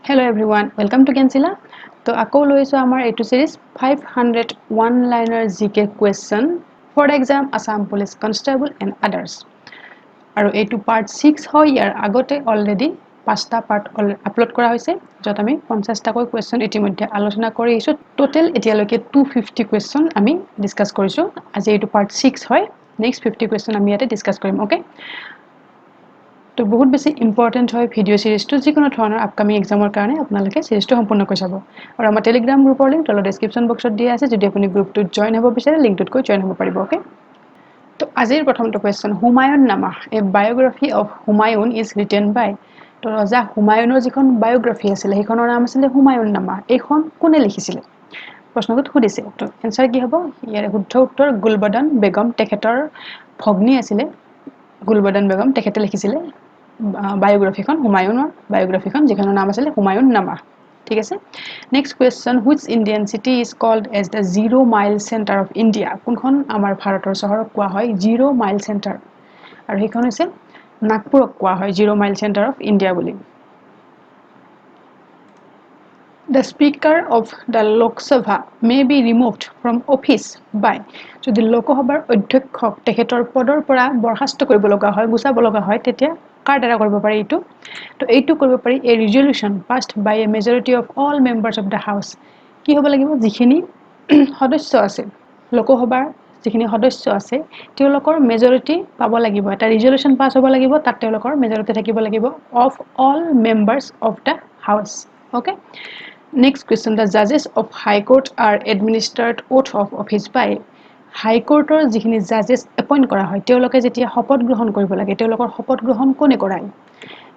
Hello everyone, welcome to Gensila. So, আকৌ লৈছো আমাৰ এইটো series 500 one-liner GK question for the exam Assam Police Constable and others. আৰু এইটো part 6 হয় ইয়াৰ আগতে already 5টা part আপলোড কৰা হৈছে যত আমি 50টা কৈ question ইতিমধ্যে আলোচনা কৰি আহিছো টোটাল এতিয়ালৈকে 250 question আমি ডিসকাস কৰিছো আজি এইটো part 6 হয় next 50 question আমি ইয়াতে ডিসকাস কৰিম ওকে তো বহুত বেছি ইম্পৰ্টেন্ট হয় ভিডিও সিৰিজটো যিকোনো ধৰণৰ আপকামিং এক্সামৰ কাৰণে আপোনালোকে সিৰিজটো সম্পূৰ্ণকৈ চাব আৰু আমাৰ টেলিগ্ৰাম গ্ৰুপৰ লিংক তলত ডেসক্ৰিপচন বক্সত দিয়া আছে যদি আপুনি গ্ৰুপটোত জয়েন হ'ব বিচাৰে লিংকটোত গৈ জয়েন হ'ব পাৰিব ওকে তো আজিৰ প্ৰথমটো question Humayun Nama a biography of Humayun is written by তো ৰজা হুমায়ুনৰ যিখন বায়োগ্ৰাফি আছিল সেইখনৰ নাম আছিল হুমায়ুন নামা এইখন কোনে লিখিছিল প্ৰশ্নটোত সুধিছে তো এনসাৰ কি হ'ব ইয়াৰ শুদ্ধ উত্তৰ গুলবদন বেগম তেখেতৰ ভগ্নী আছিল গুলবদন বেগম তেখেতে লিখিছিল বায়োগ্ৰাফিখন হুমায়ুনৰ বায়োগ্ৰাফিখন যিখনৰ নাম আছিল হুমায়ুন নামা ঠিক আছে next question which Indian city is called as the zero mile centre of India কোনখন আমাৰ ভাৰতৰ চহৰক কোৱা হয় জিৰো মাইল চেণ্টাৰ আৰু সেইখন হৈছে নাগপুৰক কোৱা হয় zero mile centre of India বুলি The Speaker of the Lok Sabha may be removed from office by যদি লোকসভাৰ অধ্যক্ষক তেখেতৰ পদৰ পৰা বৰখাস্ত কৰিব লগা হয় গুচাব লগা হয় তেতিয়া কাৰ দ্বাৰা কৰিব পাৰি এইটো তো এইটো কৰিব পাৰি a resolution passed by a majority of all members of the house কি হ'ব লাগিব যিখিনি সদস্য আছে লোকসভাৰ যিখিনি সদস্য আছে তেওঁলোকৰ মেজৰিটি পাব লাগিব এটা ৰিজলিউচন পাস হ'ব লাগিব তাত তেওঁলোকৰ মেজৰিটি থাকিব লাগিব of all members of the house okay Next question, the judges of High Court are administered oath of office by High Courtৰ যিখিনি judges appoint কৰা হয় তেওঁলোকে যেতিয়া শপত গ্ৰহণ কৰিব লাগে তেওঁলোকৰ শপত গ্ৰহণ কোনে কৰায়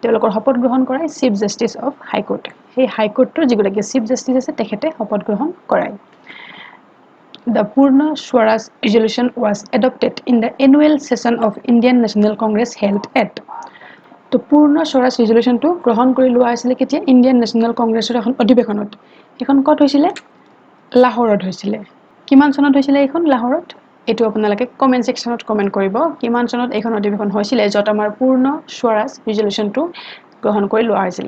তেওঁলোকৰ শপত গ্ৰহণ কৰায় Chief Justice of High Court সেই High Courtৰ যিগৰাকী Chief Justice আছে তেখেতে শপত গ্ৰহণ কৰায় The Purna Swaraj resolution was adopted in the annual session of Indian National Congress held at তো পূৰ্ণ স্বৰাজ ৰিজলিউচনটো গ্ৰহণ কৰি লোৱা হৈছিল কেতিয়া ইণ্ডিয়ান নেশ্যনেল কংগ্ৰেছৰ এখন অধিৱেশনত এখন কত হৈছিল লাহোৰত হৈছিল কিমান চনত হৈছিল এখন লাহোৰত এটো আপোনালোকে কমেন্ট সেকশনত কমেন্ট কৰিব কিমান চনত এখন অধিৱেশন হৈছিল যত আমাৰ পূৰ্ণ স্বৰাজ ৰিজলিউচনটো গ্ৰহণ কৰি লোৱা হৈছিল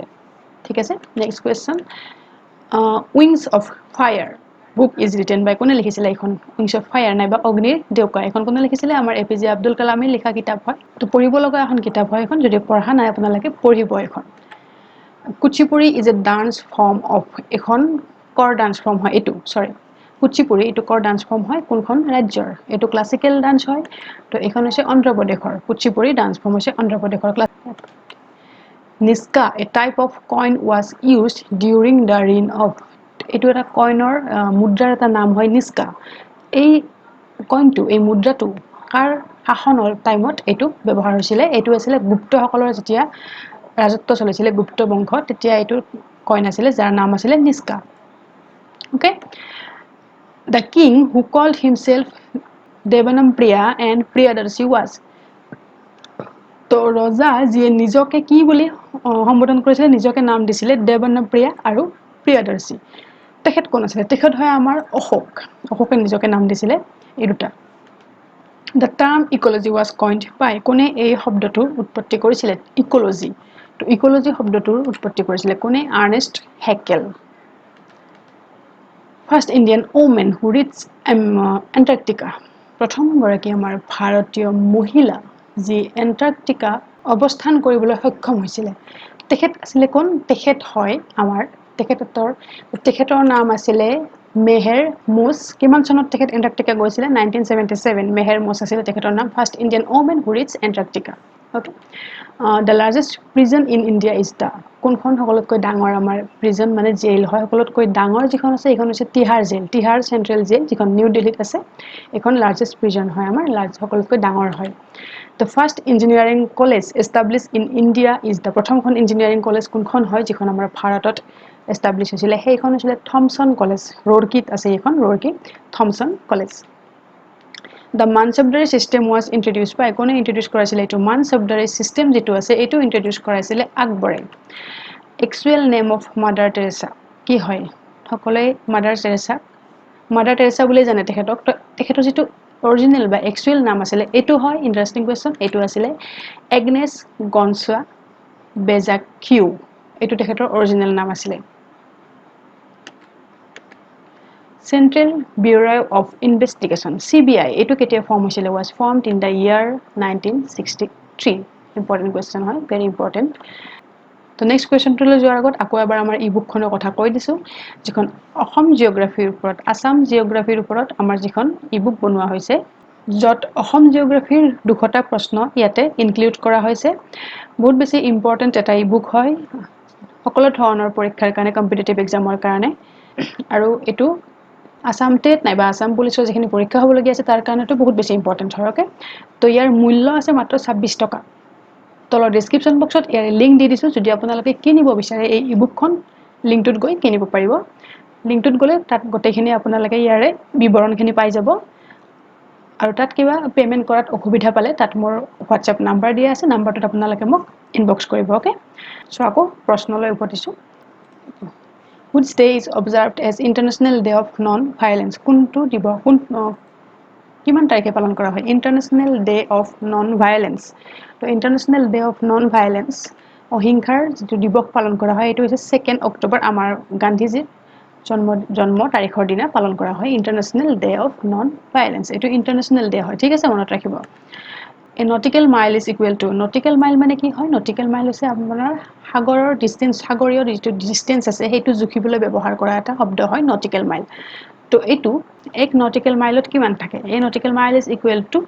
ঠিক আছে next question wings of fire book is written by কোনে লিখিছিল এখন উইংছ অফ ফায়াৰ নাইবা অগ্নিৰ দেউকা এখন কোনে লিখিছিল আমাৰ এপিজে আব্দুল কালামে লিখা কিতাপ হয় তো পঢ়িব লগা এখন কিতাপ হয় এখন যদি পঢ়া নাই আপোনালোকে পঢ়িব এখন Kuchipudi is a dance form of এখন কৰ dance form হয় এটো সৰি কুচিপুড়ি এটো কৰ dance form হয় কোনখন ৰাজ্যৰ এটো ক্লাসিক্যাল ডান্স হয় তো এখন হৈছে অন্ধ্ৰ প্ৰদেশৰ কুচিপুড়ি ডান্স ফৰ্ম হৈছে অন্ধ্ৰ প্ৰদেশৰ Niska, a type of coin was used during the reign of এটো এটা কইনৰ মুদ্ৰাৰ এটা নাম হয় নিস্কা এই কইনটো এই মুদ্ৰাটো কাৰ শাসনৰ টাইমত এটো ব্যৱহাৰ হৈছিল এটো আছিল গুপ্তসকলৰ যেতিয়া ৰাজত্ব চলিছিল গুপ্ত বংশ তেতিয়া এটো কইন আছিল যাৰ নাম আছিল নিস্কা okay the king who called himself Devanampriya and Priyadarshi was তো ৰজা যিয়ে নিজকে কি বুলি সম্বোধন কৰিছিল নিজকে নাম দিছিল দেৱনপ্ৰিয়া আৰু প্ৰিয়দৰ্শী তেখেত কোন আছিল তেখেত হয় আমাৰ অশোকে নিজকে নাম দিছিল এই দুটা The term ecology was coined by কোনে এই শব্দটোৰ উৎপত্তি কৰিছিল ইকোলজি তো ইকোলজি শব্দটোৰ উৎপত্তি কৰিছিল কোনে Ernest Haeckel First Indian woman who reached Antarctica প্ৰথম গৰাকী আমাৰ ভাৰতীয় মহিলা যি এন্টাৰ্কটিকা অৱস্থান কৰিবলৈ সক্ষম হৈছিল তেখেত আছিল কোন তেখেত হয় আমাৰ তেখেতৰ নাম আছিল মেহেৰ মোছ কিমান চনত তেখেত এন্টাৰ্কটিকা গৈছিল 1977 মেহেৰ মোছ আছিল তেখেতৰ নাম first Indian women who reach Antarctica okay the largest prison in India is the কোনখন সকলোতকৈ ডাঙৰ আমাৰ প্ৰিজন মানে জেল হয় সকলোতকৈ ডাঙৰ যিখন আছে এইখন হৈছে Tihar jail Tihar central jail যিখন নিউ দিল্লীত আছে এখন লাৰ্জেষ্ট প্ৰিজন হয় আমাৰ সকলোতকৈ ডাঙৰ হয় The first engineering college established in India is the প্ৰথমখন engineering college কোনখন হয় যিখন আমাৰ ভাৰতত এস্টাবলিশ হৈছিল সেইখন হৈছিল থমসন কলেজ ৰোৰকিত আছে এইখন Roorkee Thomson college The Mansabdari system was introduced by কোনে ইন্ট্ৰোডিউস কৰাইছিল এটো Mansabdari system যেটো আছে এটো ইন্ট্ৰোডিউস কৰাইছিল আকবৰে Actual name of Mother Teresa কি হয় সকলে Mother Teresa বুলি জানে তেখেতৰ যেটো অৰিজিনাল বা actual নাম আছিল এটো হয় ইন্টাৰেস্টিং কোৱেশ্চন এটো আছিল Agnes Gonçalves Bezaquiu এইটো তেখেতৰ অৰিজিনেল নাম আছিলে Central Bureau of Investigation CBI এইটো কেতিয়া ফৰ্ম হৈছিলে was formed in the year 1963 important question হয় very important তো নেক্সট কোৱেশ্চনটোলৈ যোৱাৰ আগত আকৌ এবাৰ আমাৰ ইবুকখনৰ কথা কৈ দিছো যিখন অসম জিওগ্ৰাফিৰ ওপৰত আসাম জিওগ্ৰাফিৰ ওপৰত আমাৰ যিখন ইবুক বনোৱা হৈছে যত অসম জিওগ্ৰাফিৰ দুখটা প্ৰশ্ন ইয়াতে ইনক্লুড কৰা হৈছে বহুত বেছি ইম্পৰ্টেন্ট এটা ইবুক হয় সকলো ধৰণৰ পৰীক্ষাৰ কাৰণে কম্পিটিটিভ এক্সামৰ কাৰণে আৰু এটো আসাম টেট নাইবা আসাম পুলিচৰ যিখিনি পৰীক্ষা হ'বলগীয়া আছে তাৰ কাৰণেটো বহুত বেছি ইম্পৰ্টেন্ট হয় ওকে তো ইয়াৰ মূল্য আছে মাত্ৰ 26 টকা তলৰ ডেসক্ৰিপচন বক্সত ইয়াৰ লিংক দি দিছো যদি আপোনালোকে কিনিব বিচাৰে এই ইবুকখন লিংকটোত গৈ কিনিব পাৰিব লিংকটোত গলে তাত গোটেইখিনি আপোনালোকে ইয়াৰে বিৱৰণখিনি পাই যাব আৰু তাত কিবা পেমেন্ট কৰাত অসুবিধা পালে তাত মোৰ WhatsApp নাম্বাৰ দিয়া আছে নাম্বাৰটোত আপোনালোকে মোক ইনবক্স কৰিব ওকে সো আকৌ প্ৰশ্নলৈ উভতিছো Which day is observed as International Day of Non-Violence? কোনটো দিব কোন কিমান তাৰিখে পালন কৰা হয় International Day of Non-Violence তো International Day of Non-Violence অহিংসাৰ যেটো দিৱস পালন কৰা হয় এটো হৈছে 2nd অক্টোবৰ আমাৰ গান্ধীজীৰ জন্ম তাৰিখৰ দিনা পালন কৰা হয় International Day of Non-Violence এটো ইন্টাৰনেশনাল ডে হয় ঠিক আছে মনত ৰাখিব A nautical mile is equal to nautical mile মানে কি হয় nautical mile হৈছে আপোনাৰ সাগৰৰ ডিসটেন্স সাগৰীয় যেটো ডিসটেন্স আছে হেতু জুখিবলৈ ব্যৱহাৰ কৰা এটা শব্দ হয় nautical mile তো এটো এক nautical mileত কিমান থাকে A nautical mile is equal to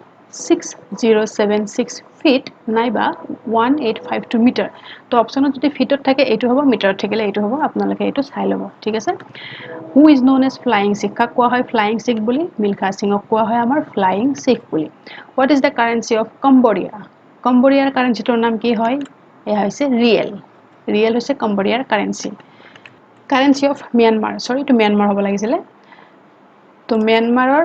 6076 feet নাইবা 1852 মিটাৰ তো অপচনত যদি ফিটত থাকে এটো হ'ব মিটাৰত থাকিলে এটো হ'ব আপোনালোকে এটো চাই লব ঠিক আছে Who is known as flying Sikh কাক কোৱা হয় flying Sikh বুলি মিলখা সিংক কোৱা হয় আমাৰ flying Sikh বুলি What is the currency of Cambodia Cambodiaৰ কাৰেন্সিটোৰ নাম কি হয় এয়া হৈছে ৰিয়েল হৈছে Cambodiaৰ currency Currency of Myanmar sorry to Myanmar হ'ব লাগিছিল তো Myanmarৰ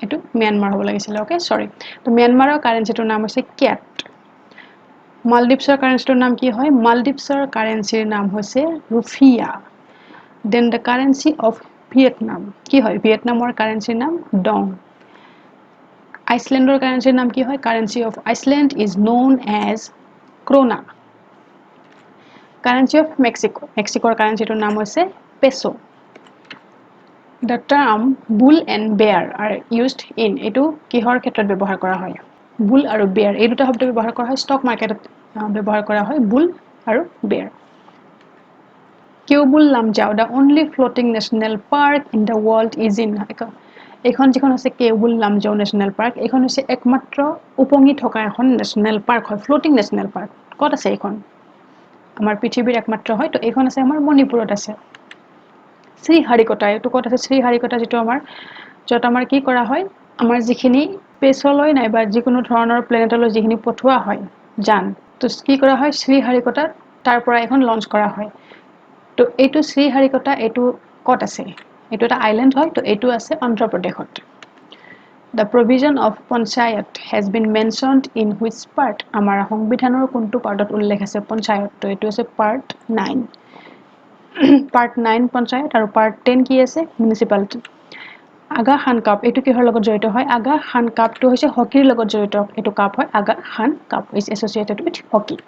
এটো Myanmar হ'ব লাগিছিল ওকে সৰি তো Myanmarৰ কাৰেন্সিটোৰ নাম হৈছে kyat Maldives কাৰেন্সিটোৰ নাম কি হয় Maldives কাৰেন্সিৰ নাম হৈছে rupiah then the currency of Vietnam কি হয় Vietnamৰ কাৰেন্সিৰ নাম dong Icelandৰ কাৰেন্সিৰ নাম কি হয় currency of Iceland is known as krona Currency of Mexico Mexicoৰ কাৰেন্সিটোৰ নাম হৈছে peso The term bull and bear are used in এটো কিহৰ ক্ষেত্ৰত ব্যৱহাৰ কৰা হয় bull আৰু bear এই দুটা শব্দ ব্যৱহাৰ কৰা হয় ষ্টক মাৰ্কেটত ব্যৱহাৰ কৰা হয় bull আৰু bear Keobul Lamjao the only floating national park in the world is in এখন যিখন আছে Keobul Lamjao National Park এখন হৈছে একমাত্ৰ উপঙি থকা এখন ন্যাশনাল পাৰ্ক হয় ফ্লোটিং ন্যাশনাল পাৰ্ক কত আছে এখন আমাৰ পৃথিৱীৰ একমাত্ৰ হয় তো এখন আছে আমাৰ মণিপুৰত আছে শ্ৰীহাৰিকটা এটো কত আছে শ্ৰীহাৰিকটা যেটো আমাৰ যত আমাৰ কি কৰা হয় আমাৰ যিখিনি স্পেচলৈ নাইবা যিকোনো ধৰণৰ প্লেনেটলৈ যিখিনি পঠোৱা হয় জান তো কি কৰা হয় শ্ৰীহাৰিকটা তাৰ পৰা এখন লঞ্চ কৰা হয় তো এটো শ্ৰীহাৰিকটা এটো কত আছে এটো এটা আইল্যান্ড হয় তো এটো আছে অন্ধ্ৰ প্ৰদেশত The provision of panchayat has been mentioned in which part আমাৰ সংবিধানৰ কোনটো পাৰ্টত উল্লেখ আছে পঞ্চায়ত তো এটো আছে পাৰ্ট 9 পাৰ্ট 9 পঞ্চায়ত আৰু পাৰ্ট 10 কি আছে মিউনিসিপালিটি আগা খান কাপ এটো কিহৰ লগত জড়িত হয় আগা খান কাপটো হৈছে হকিৰ লগত জড়িত এটো কাপ হয় Aga Khan cup is associated with hockey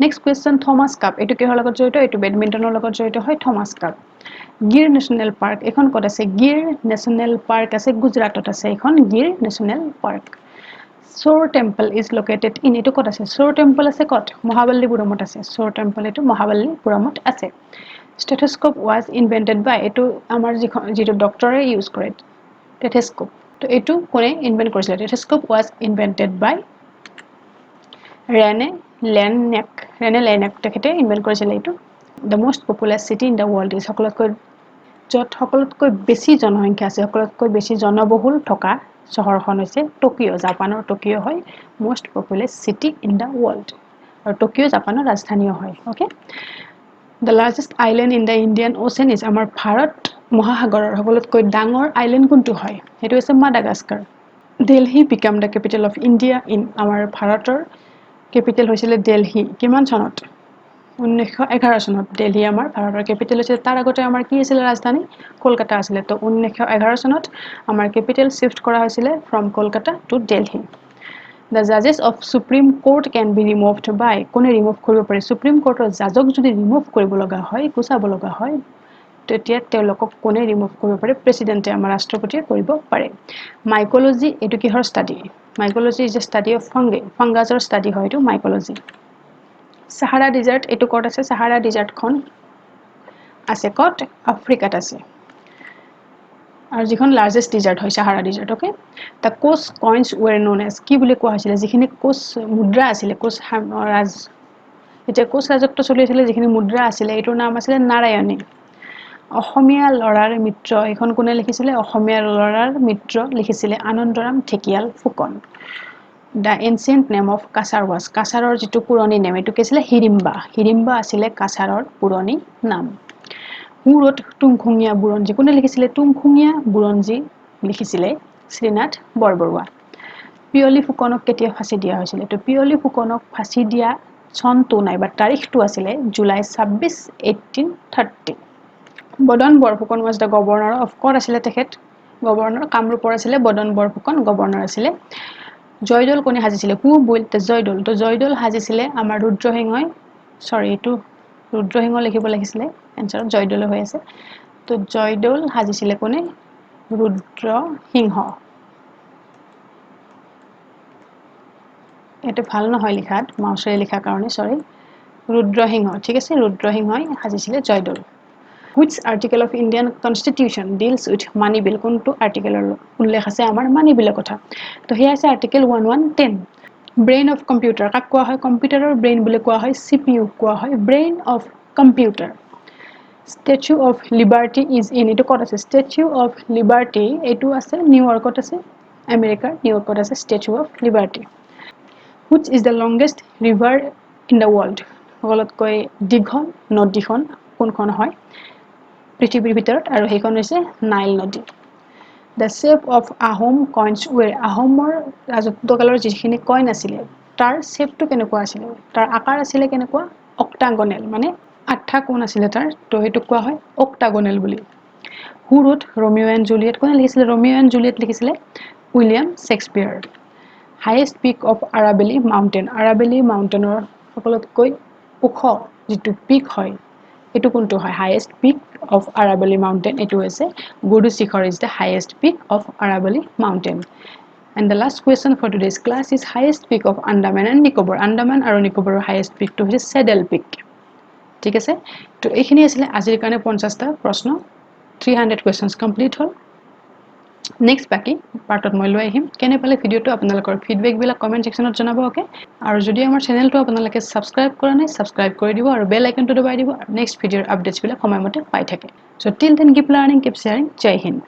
next question Thomas cup এটো কিহৰ লগত জড়িত এটো ব্যাডমিন্টনৰ লগত জড়িত হয় Thomas cup Gir national park এখন কত আছে গিৰ ন্যাশনাল পাৰ্ক আছে গুজৰাটত আছে এখন Gir national park Shore Temple is located in এটো কত আছে Shore Temple আছে কত মহাবলীপুৰমত আছে Shore Temple এটো মহাবলীপুৰমত আছে Stethoscope was invented by এটো আমাৰ যেটো ডক্টৰে ইউজ কৰে Stethoscope তো এটো কোনে ইনভেন্ট কৰিছিল Stethoscope was invented by Rene Laennec তেখেতে ইনভেন্ট কৰিছিল এটো The most populous city in the world is সকলোতকৈ বেছি জনসংখ্যা আছে সকলোতকৈ বেছি জনবহুল থকা চহৰখন হৈছে টকিঅ জাপানৰ টকিঅ হয় most populous city in the world আৰু টকিঅ জাপানৰ ৰাজধানীও হয় okay The largest island in the Indian Ocean is আমাৰ ভাৰত মহাসাগৰৰ সকলোতকৈ ডাঙৰ আইল্যান্ড কোনটো হয় হেতু হৈছে Madagascar Delhi became the capital of India in আমাৰ ভাৰতৰ ক্যাপিটেল হৈছিল দিল্লী কিমান চনত 1911 চনত দিল্লী আমাৰ ভাৰতৰ ক্যাপিটেল আছিল তাৰ আগতে আমাৰ কি আছিল ৰাজধানী কলকাতা আছিল তো 1911 চনত আমাৰ ক্যাপিটেল শিফট কৰা হৈছিল from Kolkata to Delhi The judges of Supreme Court can be removed by কোনে ৰিমুভ কৰিব পাৰে সুপ্ৰিম কোৰ্টৰ জাজক যদি ৰিমুভ কৰিব লগা হয় গুচাব লগা হয় তেতিয়া তেওঁলোকক কোনে ৰিমুভ কৰিব পাৰে প্ৰেসিডেন্টে আমাৰ ৰাষ্ট্ৰপতিয়ে কৰিব পাৰে মাইকোলজি এটো কিহৰ study mycology is a study of ফাংগাছৰ ষ্টাডি হয় এটো মাইকোলজি সাহাৰা ডেজাৰ্ট এটো ক'ত আছে সাহাৰা ডেজাৰ্টখন আছে ক'ত আফ্ৰিকাত আছে আৰু যিখন লাৰ্জেষ্ট ডেজাৰ্ট হয় Sahara desert okay the Koch coins were known as কি বুলি কোৱা হৈছিল যিখিনি কোচ মুদ্ৰা আছিল কোচ ৰাজ এটা কোচ ৰাজত্ব চলি আছিল যিখিনি মুদ্ৰা আছিল এটোৰ নাম আছিল নাৰায়ণী অসমীয়া লৰাৰ মিত্ৰ এখন কোনে লিখিছিল অসমীয়া লৰাৰ মিত্ৰ লিখিছিল Anandaram ঠেকিয়াল Phukan The ancient name of Kasar was কাছাৰৰ যেটো পুৰণি নাম এটো কি আছিল হিৰিম্বা আছিল কাছাৰৰ পুৰণি নাম Who wrote তুংখুঙীয়া বুৰঞ্জী কোনে লিখিছিল তুংখুঙীয়া বুৰঞ্জী লিখিছিল শ্ৰীনাথ বৰবৰুৱা পিয়লি ফুকনক কেতিয়া ফাঁসি দিয়া হৈছিল তো পিয়লি ফুকনক ফাঁসি দিয়া চনটো নাইবা তাৰিখটো আছিল July 26 1830 Badan Borphukan was the governor of ক'ত আছিল তেখেত গভৰ্ণৰ কামৰূপৰ আছিল বদন বৰফুকন গভৰ্ণৰ আছিল জয়দৌল কোনে সাজিছিল হু বুইল্ট জয়দৌল তো জয়দৌল সাজিছিল আমাৰ ৰুদ্ৰসিংহই সৰি এটো ৰুদ্ৰসিংহ লিখিব লাগিছিল এনসাৰ জয়দৌল হৈ আছে তো জয়দৌল সাজিছিল কোনে ৰুদ্ৰসিংহ এটো ভাল নহয় লিখাত মাউসেৰে লিখা কাৰণে সৰি ৰুদ্ৰসিংহ ঠিক আছে ৰুদ্ৰসিংহই সাজিছিল Joydol Which article of Indian Constitution deals with money bill কোনটো আৰ্টিকেলৰ উল্লেখ আছে আমাৰ মানি বিলৰ কথা তো হেয়া আছে আৰ্টিকেল 1110 brain of computer কাক কোৱা হয় কম্পিউটাৰৰ ব্ৰেইন বুলি কোৱা হয় CPU কোৱা হয় brain of computer Statue of Liberty is in এটো ক'ত আছে Statue of Liberty এটো আছে নিউয়ৰ্কত আছে আমেৰিকাৰ নিউয়ৰ্কত আছে Statue of Liberty Which is the longest river in the world সকলোতকৈ দীঘল নদীখন কোনখন হয় পৃথিৱীৰ ভিতৰত আৰু হেখন হৈছে নাইল নদী The shape of Ahom coins were Ahomৰ ৰাজত্বকালৰ যিখিনি কইন আছিল তাৰ শেপটো কেনেকুৱা আছিল তাৰ আকাৰ আছিল কেনেকুৱা অক্টাগোনেল মানে আঠা কোণ আছিল তাৰ তো হেতু কোৱা হয় অক্টাগোনেল বুলি Who wrote Romeo and Juliet কোনে লিখিছিল Romeo and Juliet লিখিছিল William Shakespeare Highest peak of Aravalli Mountainৰ সকলোতকৈ ওখ যেটো পিক হয় এটো কোনটো হয় highest peak of Aravalli Mountain এটো হৈছে Guru Shikhar is the highest peak of Aravalli Mountain and the last question for today's class is highest peak of Andaman and Nicobar আৰু Nicobarৰ highest peak টো হৈছে Saddle Peak ঠিক আছে তো এইখিনি আছিল আজিৰ কাৰণে 50টা প্ৰশ্ন 300 questions complete হল Next বাকি পাৰ্টত মই লৈ আহিম কেনে পালে ভিডিওটো আপোনালোকৰ ফিডবেক বিলাক কমেন্ট সেকশনত জনাব ওকে আৰু যদি আমাৰ চেনেলটো আপোনালোকে সাবস্ক্ৰাইব কৰা নাই সাবস্ক্ৰাইব কৰি দিব আৰু বেল আইকনটো দবাই দিব আৰু নেক্সট ভিডিওৰ আপডেটছ বিলাক সময়মতে পাই থাকে So till then keep learning keep sharing Jai Hind